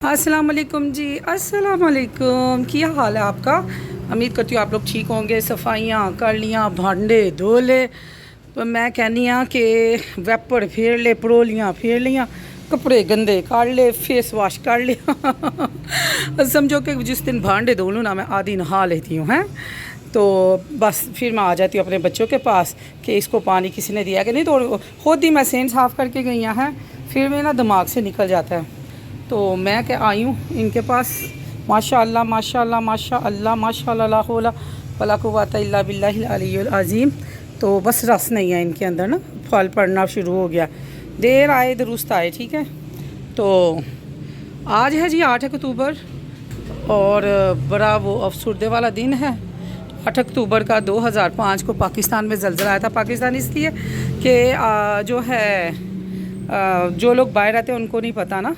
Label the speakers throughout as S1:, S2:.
S1: अस्सलाम वालेकुम जी। अस्सलाम वालेकुम। क्या हाल है आपका? उम्मीद करती हूँ आप लोग ठीक होंगे। सफाइयाँ कर लियाँ, भांडे धो ले, तो मैं कहनी हाँ कि वैपर फेर ले, परोलियाँ फेर लियाँ, कपड़े गंदे काट ले, फेस वाश कर लिया। समझो कि जिस दिन भांडे धो लूँ ना, मैं आधी नहा लेती हूँ हैं। तो बस फिर मैं आ जाती हूँ अपने बच्चों के पास कि इसको पानी किसी ने दिया कि नहीं, तो खुद ही मैं सेंट साफ़ करके गई हैं। फिर मेरा दिमाग से निकल जाता है। तो मैं क्या आई हूँ इनके पास। माशाअल्लाह माशाअल्लाह माशाअल्लाह माशाअल्लाह ला हौला वला कुव्वता इल्ला बिल्लाहिल अलिय्युल अज़ीम। तो बस रस नहीं है इनके अंदर ना, फल पड़ना शुरू हो गया। देर आए दुरुस्त आए, ठीक है। तो आज है जी 8 अक्टूबर, और बड़ा वो अफसरदे वाला दिन है। 8 अक्टूबर का 2005 को पाकिस्तान में ज़लज़ला आया था। पाकिस्तान इसलिए कि जो है जो लोग बाहर रहते हैं उनको नहीं पता ना,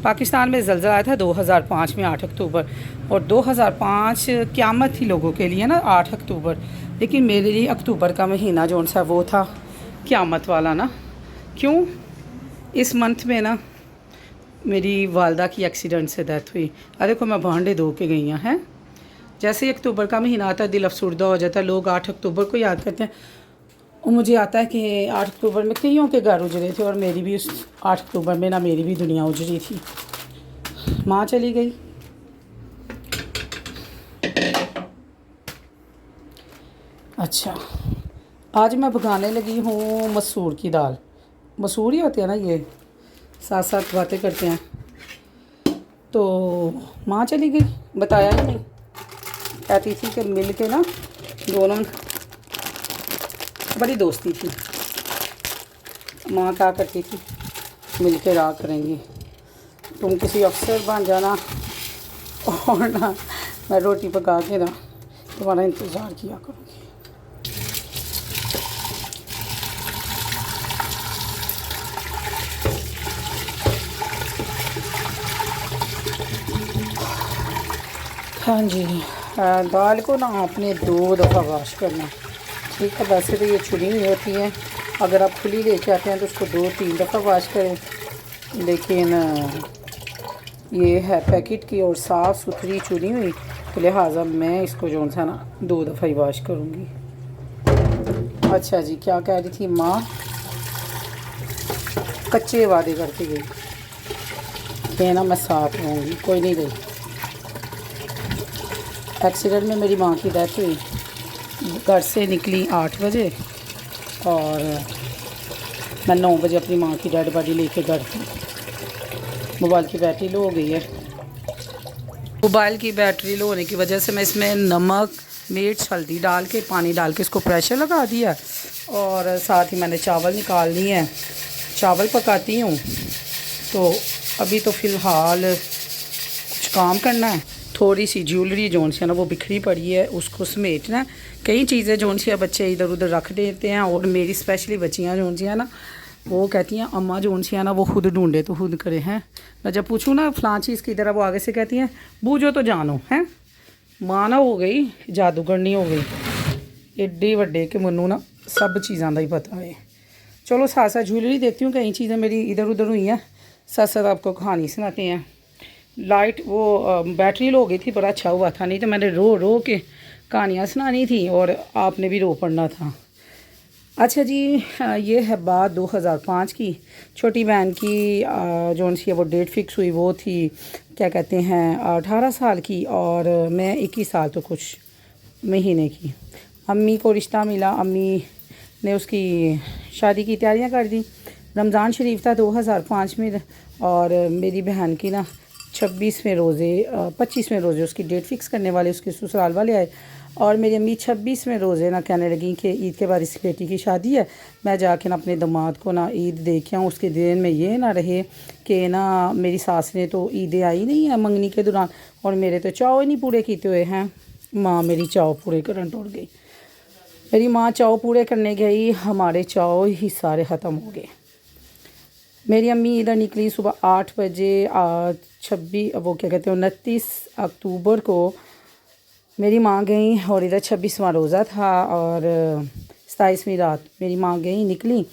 S1: पाकिस्तान में ज़लज़ला आया था 2005 में 8 अक्टूबर। और 2005 क़यामत थी लोगों के लिए ना 8 अक्टूबर, लेकिन मेरे लिए अक्टूबर का महीना जो सा वो था क़यामत वाला ना। क्यों? इस मंथ में ना मेरी वालदा की एक्सीडेंट से डेथ हुई। अरे को मैं भांडे धो के गई हैं। जैसे ही अक्टूबर का महीना आता है दिल अफसरदा हो जाता है। लोग 8 अक्टूबर को याद करते हैं, और मुझे आता है कि 8 अक्टूबर में कईयों के घर उजड़े थे, और मेरी भी उस 8 अक्टूबर में ना मेरी भी दुनिया उजड़ी थी। माँ चली गई। अच्छा, आज मैं पकाने लगी हूँ मसूर की दाल। मसूर ही होते हैं ना ये, साथ साथ बातें करते हैं। तो माँ चली गई, बताया ही नहीं। कहती थी कि मिल के ना दोनों, बड़ी दोस्ती थी। माँ क्या करती थी, मिल के रहा करेंगी। तुम किसी अफसर बन जाना, और ना मैं रोटी पका के ना तुम्हारा इंतज़ार किया करूँगी। हाँ जी, दाल को ना आपने 2 दफ़ा वॉश करना, ठीक है। वैसे तो ये छुनी हुई होती है, अगर आप खुली लेके आते हैं तो उसको 2-3 दफ़ा वॉश करें, लेकिन ये है पैकेट की और साफ़ सुथरी चुनी हुई, तो लिहाजा मैं इसको जो सा ना 2 दफ़ा ही वॉश करूँगी। अच्छा जी, क्या कह रही थी माँ? कच्चे वादे करके गई कि ना मैं साथ रहूँगी, कोई नहीं गई। एक्सीडेंट में मेरी माँ की डेथ हुई। घर से निकली 8 बजे, और मैं 9 बजे अपनी माँ की डेड बॉडी लेके घर थी। मोबाइल की बैटरी लो हो गई है। मोबाइल की बैटरी लो होने की वजह से मैं इसमें नमक, मिर्च, हल्दी डाल के, पानी डाल के इसको प्रेशर लगा दिया, और साथ ही मैंने चावल निकाल लिए हैं। चावल पकाती हूँ। तो अभी तो फ़िलहाल कुछ काम करना है। थोड़ी सी ज्वेलरी जोन सी है ना वो बिखरी पड़ी है, उसको समेटना है। कई चीज़ें जोन सी बच्चे इधर उधर रख देते हैं, और मेरी स्पेशली बच्चियाँ जोन सी है ना वो कहती हैं अम्मा जोन सी है ना वो खुद ढूंढे तो खुद करे हैं। मैं जब पूछूँ ना फ़लाँ चीज़ की तरह, वो आगे से कहती हैं बूझो तो जानो हैं। माँ ना हो गई जादूगरनी हो गई एड्डी वड्डे के मनु ना सब चीज़ों का ही पता है। चलो साथ साथ ज्वेलरी देखती हूँ, कई चीज़ें मेरी इधर उधर हुई हैं। साथ साथ आपको कहानी सुनाते हैं। लाइट वो बैटरी लो हो गई थी, बड़ा अच्छा हुआ था, नहीं तो मैंने रो रो के कहानियाँ सुनानी थी और आपने भी रो पड़ना था। अच्छा जी, ये है बात 2005 की। छोटी बहन की जो सी वो डेट फिक्स हुई, वो थी क्या कहते हैं 18 साल की, और मैं 21 साल तो कुछ महीने की। अम्मी को रिश्ता मिला, अम्मी ने उसकी शादी की तैयारियां कर दी। रमज़ान शरीफ था 2005 में, और मेरी बहन की ना 26वें रोज़े 25वें रोज़े उसकी डेट फिक्स करने वाले उसके ससुराल वाले आए, और मेरी अम्मी 26वें रोज़े ना कहने लगी कि ईद के बाद इसकी बेटी की शादी है, मैं जाके ना अपने दामाद को ना ईद दे के आऊँ। उसके दिन में ये ना रहे कि ना मेरी सास ने तो ईदें आई नहीं है मंगनी के दौरान, और मेरे तो चाव ही नहीं पूरे किए हुए हैं। माँ मेरी चाव पूरे करन टुट गई। मेरी माँ चाव पूरे करने गई, हमारे चाव ही सारे ख़त्म हो गए। मेरी अम्मी इधर निकली सुबह 8 बजे 26 वो क्या कहते हैं 29 अक्टूबर को मेरी माँ गई, और इधर 26वां रोज़ा था, और 27वीं रात मेरी माँ गई निकली,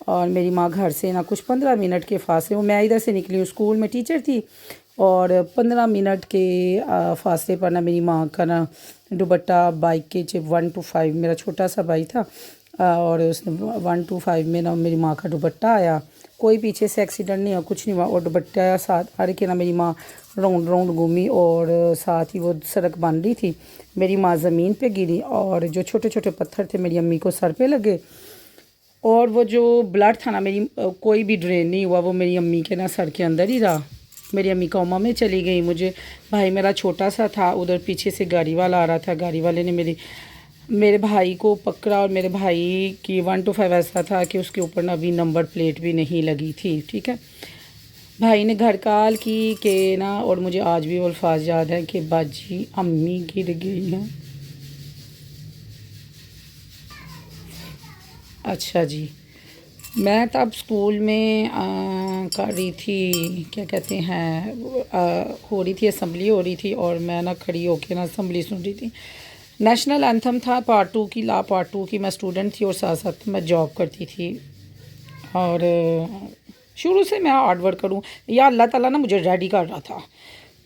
S1: और मेरी माँ घर से ना कुछ 15 मिनट के फासले, वो मैं इधर से निकली हूँ, स्कूल में टीचर थी और 15 मिनट के फासले पर ना मेरी माँ का ना दुपट्टा बाइक के 1 to 5, मेरा छोटा सा भाई था और उसने 1 to 5 में ना मेरी माँ का दुपट्टा आया। कोई पीछे से एक्सीडेंट नहीं हुआ, कुछ नहीं हुआ, और दुपट्टा साथ आड़ के ना मेरी माँ राउंड राउंड घूमी और साथ ही वो सड़क बन रही थी। मेरी माँ ज़मीन पे गिरी और जो छोटे छोटे पत्थर थे मेरी अम्मी को सर पे लगे और वो जो ब्लड था ना मेरी कोई भी ड्रेन नहीं हुआ, वो मेरी अम्मी के ना सर के अंदर ही रहा। मेरी अम्मी कोमा में चली गई। मुझे भाई मेरा छोटा सा था, उधर पीछे से गाड़ी वाला आ रहा था, गाड़ी वाले ने मेरे भाई को पकड़ा और मेरे भाई की 1 to 5 ऐसा था कि उसके ऊपर ना अभी नंबर प्लेट भी नहीं लगी थी। ठीक है, भाई ने घर कॉल की कि ना, और मुझे आज भी वो अल्फाज याद है कि बाजी अम्मी गिर गई हैं। अच्छा जी, मैं तब स्कूल में कर रही थी, क्या कहते हैं, हो रही थी असम्बली हो रही थी और मैं ना खड़ी होके ना असम्बली सुन रही थी। नेशनल एंथम था पार्ट 2 की, ला पार्ट 2 की। मैं स्टूडेंट थी और साथ साथ मैं जॉब करती थी और शुरू से मैं हार्ड वर्क करूँ या अल्लाह ताला ना मुझे रेडी कर रहा था।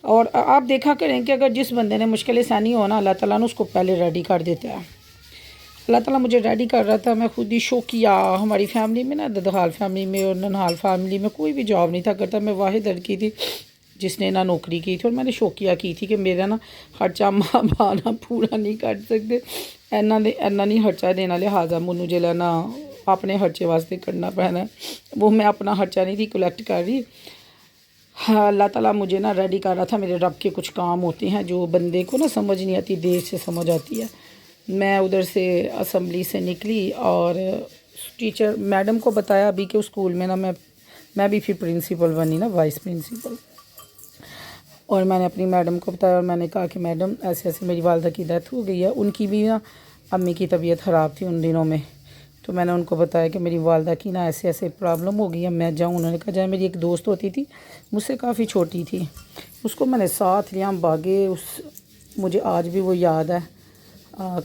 S1: और आप देखा करें कि अगर जिस बंदे ने मुश्किल सहनी हो ना, अल्लाह ताला ने उसको पहले रेडी कर देता है। अल्लाह ताला मुझे रेडी कर रहा था। मैं खुद ही शौकिया, हमारी फैमिली में ना, ददहाल फैमिली में और ननहाल फैमिली में कोई भी जॉब नहीं था करता। मैं वाहिद लड़की थी जिसने ना नौकरी की थी और मैंने शौकिया की थी कि मेरा ना खर्चा माँ बाना पूरा नहीं कर सकते, इन्ना नहीं खर्चा देना, लिहाजा मुझे जो ना अपने खर्चे वास्ते करना पैना। वो मैं अपना खर्चा नहीं थी कलेक्ट कर रही। हाँ, अल्लाह ताला मुझे ना रेडी कर रहा था। मेरे रब के कुछ काम होते हैं जो बंदे को ना समझ नहीं आती, देर से समझ आती है। मैं उधर से असम्बली से निकली और टीचर मैडम को बताया अभी कि उस स्कूल में ना मैं भी फिर प्रिंसिपल बनी ना, वाइस प्रिंसिपल। और मैंने अपनी मैडम को बताया और मैंने कहा कि मैडम ऐसे ऐसे मेरी वालदा की डेथ हो गई है। उनकी भी ना अम्मी की तबीयत ख़राब थी उन दिनों में, तो मैंने उनको बताया कि मेरी वालदा की ना ऐसे ऐसे प्रॉब्लम हो गई है, मैं जाऊँ। उन्होंने कहा जाए। मेरी एक दोस्त होती थी, मुझसे काफ़ी छोटी थी, उसको मैंने साथ लिया, हम भागे। मुझे आज भी वो याद है।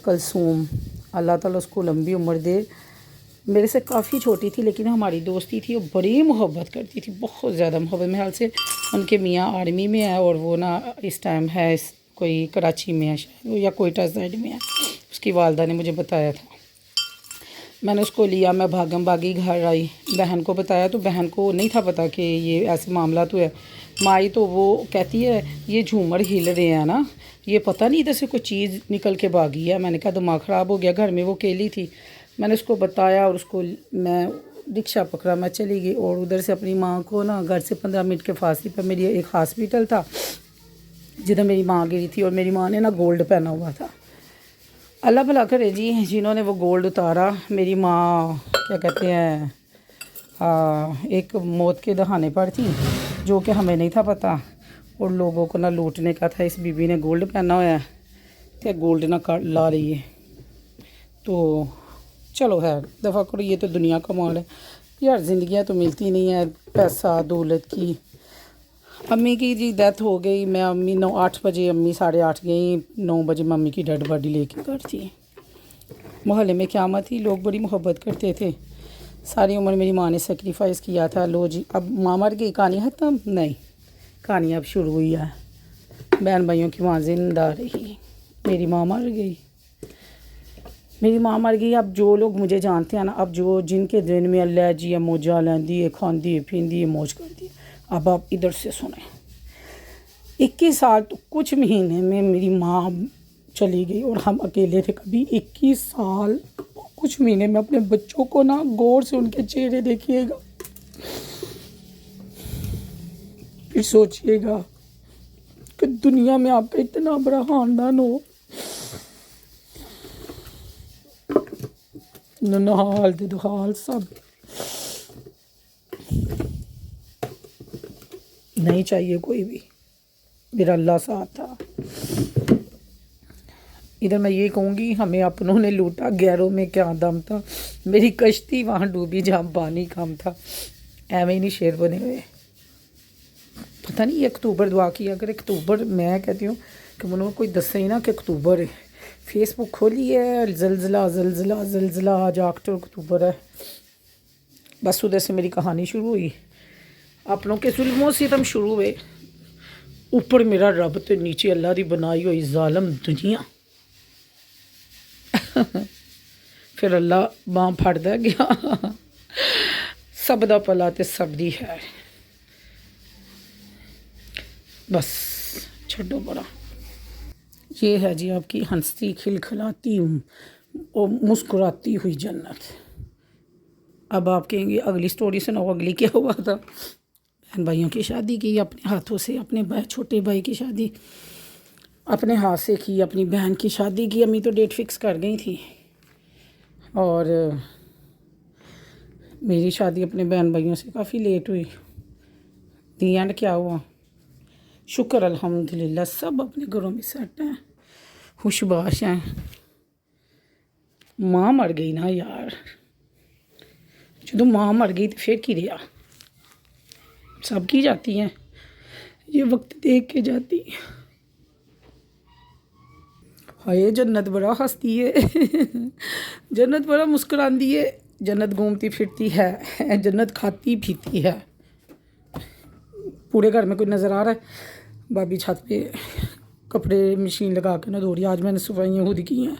S1: कलसूम, अल्लाह ताला उसको लंबी उम्र दे, मेरे से काफ़ी छोटी थी लेकिन हमारी दोस्ती थी। वो बड़ी मोहब्बत करती थी, बहुत ज़्यादा मोहब्बत। मेरे ख्याल से उनके मियाँ आर्मी में है और वो ना इस टाइम है कोई कराची में है शायद, या कोयटा साइड में है। उसकी वालदा ने मुझे बताया था। मैंने उसको लिया, मैं भागम भागी घर आई, बहन को बताया तो बहन को नहीं था पता कि ये ऐसे मामला तो है। माई तो वो कहती है ये झूमर हिल रहे हैं ना, ये पता नहीं इधर से कोई चीज़ निकल के भागी है। मैंने कहा दिमाग ख़राब हो गया, घर में वो अकेली थी। मैंने उसको बताया और उसको मैं रिक्शा पकड़ा, मैं चली गई और उधर से अपनी माँ को ना, घर से 15 मिनट के फासले पर मेरी एक हॉस्पिटल था जिधर मेरी माँ गिरी थी और मेरी माँ ने ना गोल्ड पहना हुआ था। अल्लाह भला करे जी, जिन्होंने वो गोल्ड उतारा। मेरी माँ क्या कहते हैं एक मौत के दहाने पर थी जो कि हमें नहीं था पता और लोगों को ना लूटने का था। इस बीबी ने गोल्ड पहना हुआ है तो गोल्ड ना ला रही है। तो चलो है दफ़ा करो, ये तो दुनिया का माल है यार, ज़िंदगियाँ तो मिलती नहीं है पैसा दौलत की। अम्मी की जी डेथ हो गई। मैं अम्मी 8 बजे, अम्मी 8:30 गई, 9 बजे मम्मी की डेड बॉडी लेके घर थी। मोहल्ले में क़यामत थी, लोग बड़ी मोहब्बत करते थे। सारी उम्र मेरी माँ ने सेक्रीफाइस किया था। लो जी, अब माँ मर गई, कहानी ख़त्म नहीं, कहानी अब शुरू हुई है। बहन भाइयों की माँ जिंदा रही, मेरी माँ मर गई, मेरी माँ मर गई। अब जो लोग मुझे जानते हैं ना, अब जो जिनके दिन में अल्लाह जी मौजा लेंदी है, खांदी है, पींदी है, मौज करती है। अब आप इधर से सुने, 21 साल तो कुछ महीने में मेरी माँ चली गई और हम अकेले थे। कभी 21 साल कुछ महीने में अपने बच्चों को ना गौर से उनके चेहरे देखिएगा, फिर सोचिएगा कि दुनिया में आपका इतना बड़ा खानदान हो। ननहाल ददहाल सब नहीं चाहिए कोई भी, मेरा अल्लाह साथ था। इधर मैं ये कहूँगी हमें अपनों ने लूटा, गैरों में क्या दम था। मेरी कश्ती वहाँ डूबी जहाँ पानी कम था। एवं ही नहीं शेर बने हुए। पता नहीं, अक्टूबर दुआ की, अगर अक्टूबर, मैं कहती हूँ कि मुझे कोई दसे ही ना कि अक्टूबर है। फेसबुक खोली है, जलजिला जलजिला जलजिला, आज 8 अक्टूबर है। बस उधर से मेरी कहानी शुरू हुई, अपनों के जुल्मों से तुम शुरू हुए। ऊपर मेरा रब तो नीचे अल्लाह की बनाई हुई जालम दुनिया। फिर अल्लाह बांह फड़दा गया। सब दा भला ते सब दी है। बस छोड़ो बड़ा। ये है जी आपकी हंसती खिलखिलाती और मुस्कुराती हुई जन्नत। अब आप कहेंगे अगली स्टोरी सुनाओ, अगली क्या हुआ था। बहन भाइयों की शादी की अपने हाथों से, अपने भाई छोटे भाई की शादी अपने हाथ से की, अपनी बहन की शादी की। अम्मी तो डेट फिक्स कर गई थी और मेरी शादी अपने बहन भाइयों से काफ़ी लेट हुई। दी एंड क्या हुआ, शुक्र अल्हम्दुलिल्लाह सब अपने घरों में सेट हैं, खुशबाश हैं। माँ मर गई ना यार, जो माँ मर गई तो फिर की रहा, सब की जाती हैं, ये वक्त देख के जाती। हाय जन्नत बड़ा हंसती है। जन्नत बड़ा मुस्कुराती है। जन्नत घूमती फिरती है, जन्नत खाती पीती है। पूरे घर में कोई नज़र आ रहा है। भाभी छत पे कपड़े मशीन लगा के ना धो रही। आज मैंने सफाइयाँ खुद की हैं,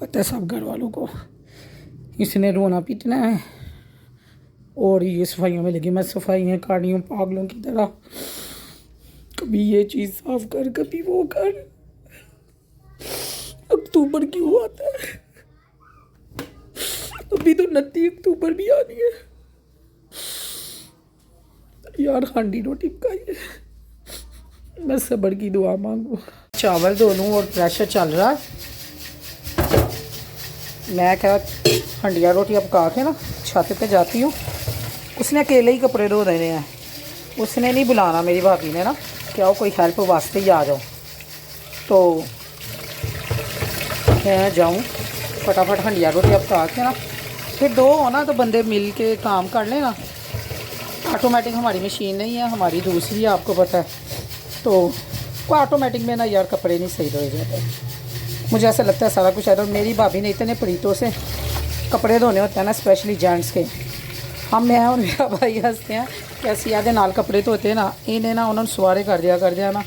S1: पता है सब घर वालों को। इसने रोना पीटना है और ये सफाइयों में लगी। मैं सफाइयाँ कर रही हूँ पागलों की तरह, कभी ये चीज़ साफ कर, कभी वो कर। अक्टूबर क्यों आता है, अभी तो 29 अक्टूबर भी आनी है यार। हांडी रोटी पकाइए, मैं सब्र की दुआ मांगू। चावल धो लूँ और प्रेशर चल रहा है। मैं क्या हंडिया रोटियाँ पका के ना छत पे जाती हूँ। उसने अकेले ही कपड़े धो देने हैं, उसने नहीं बुलाना मेरी भाभी ने ना, क्या वो कोई हेल्प वास्ते ही आ जाओ। तो मैं जाऊँ फटाफट हंडिया रोटियाँ पका के ना, फिर दो हो ना तो बंदे मिल के काम कर लेना। ऑटोमेटिक हमारी मशीन नहीं है, हमारी दूसरी है, आपको पता है। तो वो ऑटोमेटिक में ना यार कपड़े नहीं सही धोए जाते। मुझे ऐसा लगता है सारा कुछ है। और मेरी भाभी ने इतने परीतों से कपड़े धोने होते हैं ना, स्पेशली जेंट्स के। हम मैं और मेरा भाई हंसते हैं कैसे याद नाल कपड़े धोते हैं ना, इन्हें ना उन्होंने सवारे कर दिया ना,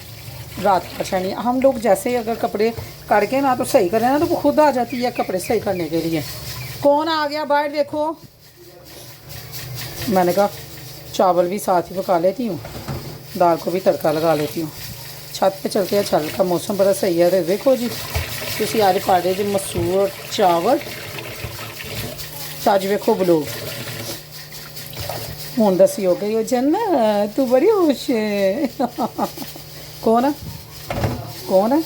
S1: रात अच्छा नहीं। हम लोग जैसे ही अगर कपड़े करके ना तो सही करें ना, तो वो खुद आ जाती है कपड़े सही करने के लिए। कौन आ गया बाहर देखो। मैंने कहा चावल भी साथ ही पका लेती हूँ, दाल को भी तड़का लगा लेती हूँ। छत पे चलते हैं, छत का मौसम बड़ा सही है। देखो जी तुसी आज पाड़े जी मसूर चावल तज वेखो ब्लोग। हूँ दसी हो गई हो जन्नत, तू बड़ी खुश है। कौन है, कौन है?